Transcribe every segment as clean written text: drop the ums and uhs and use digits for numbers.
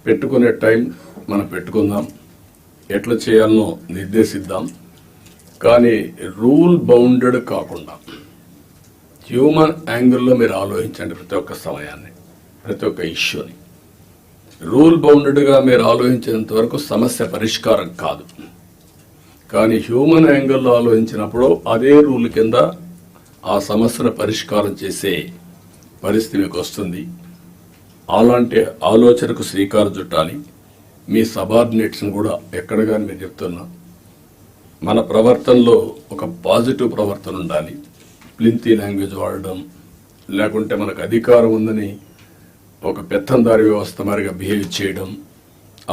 పెట్టుకునే టైం మనం పెట్టుకుందాం, ఎట్లా చేయాలనో నిర్దేశిద్దాం. కానీ రూల్ బౌండెడ్ కాకుండా హ్యూమన్ యాంగిల్లో మీరు ఆలోచించండి. ప్రతి ఒక్క సమయాన్ని, ప్రతి ఒక్క ఇష్యూని రూల్ బౌండెడ్గా మీరు ఆలోచించేంత వరకు సమస్య పరిష్కారం కాదు. కానీ హ్యూమన్ యాంగిల్లో ఆలోచించినప్పుడు అదే రూల్ కింద ఆ సమస్యను పరిష్కారం చేసే పరిస్థితి మీకు వస్తుంది. అలాంటి ఆలోచనకు శ్రీకారం చుట్టాలి. మీ సబార్డినేట్స్ని కూడా ఎక్కడ కానీ మీరు చెప్తున్నా, మన ప్రవర్తనలో ఒక పాజిటివ్ ప్రవర్తన ఉండాలి. ప్లింతీ లాంగ్వేజ్ వాడడం, లేకుంటే మనకు అధికారం ఉందని ఒక పెత్తందారి వ్యవస్థ మరిగా బిహేవ్ చేయడం,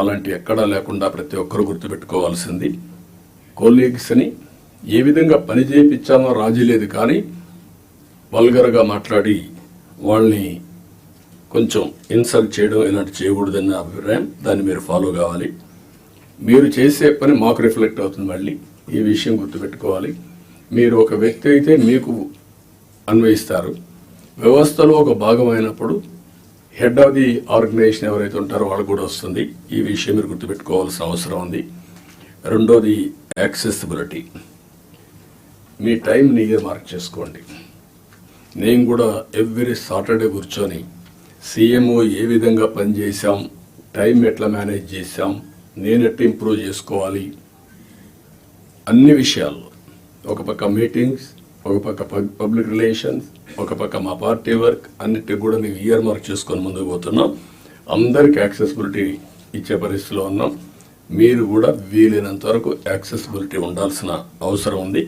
అలాంటి ఎక్కడా లేకుండా ప్రతి ఒక్కరూ గుర్తుపెట్టుకోవాల్సింది. కొలీగ్స్ని ఏ విధంగా పని చేయించామో రాజీ లేదు, కానీ వల్గర్గా మాట్లాడి వాళ్ళని కొంచెం ఇన్సల్ట్ చేయడం ఇలాంటి చేయకూడదన్న అభిప్రాయం. దాన్ని మీరు ఫాలో కావాలి. మీరు చేసే పని మాకు రిఫ్లెక్ట్ అవుతుంది. మళ్ళీ ఈ విషయం గుర్తుపెట్టుకోవాలి. మీరు ఒక వ్యక్తి అయితే మీకు అన్వయిస్తారు. వ్యవస్థలో ఒక భాగమైనప్పుడు హెడ్ ఆఫ్ ది ఆర్గనైజేషన్ ఎవరైతే ఉంటారో వాళ్ళకు కూడా వస్తుంది. ఈ విషయం మీరు గుర్తుపెట్టుకోవాల్సిన అవసరం ఉంది. రెండోది యాక్సెసిబిలిటీ. మీ టైంని ఇయర్ మార్క్ చేసుకోండి. నేను కూడా ఎవ్రీ సాటర్డే కూర్చొని సీఎంఓ ఏ విధంగా పనిచేసాం, టైం ఎట్లా మేనేజ్ చేశాం, నేను ఎట్లా ఇంప్రూవ్ చేసుకోవాలి, అన్ని విషయాల్లో ఒక పక్క మీటింగ్స్, ఒక పక్క పబ్లిక్ రిలేషన్స్, ఒక పక్క మా పార్టీ వర్క్, అన్నిటికి కూడా మేము ఇయర్ మార్క్ చేసుకొని ముందుకు పోతున్నాం. అందరికి యాక్సెసిబిలిటీ ఇచ్చే పరిస్థితిలో ఉన్నాం. మీరు కూడా వీలైనంత వరకు యాక్సెసిబిలిటీ ఉండాల్సిన అవసరం ఉంది.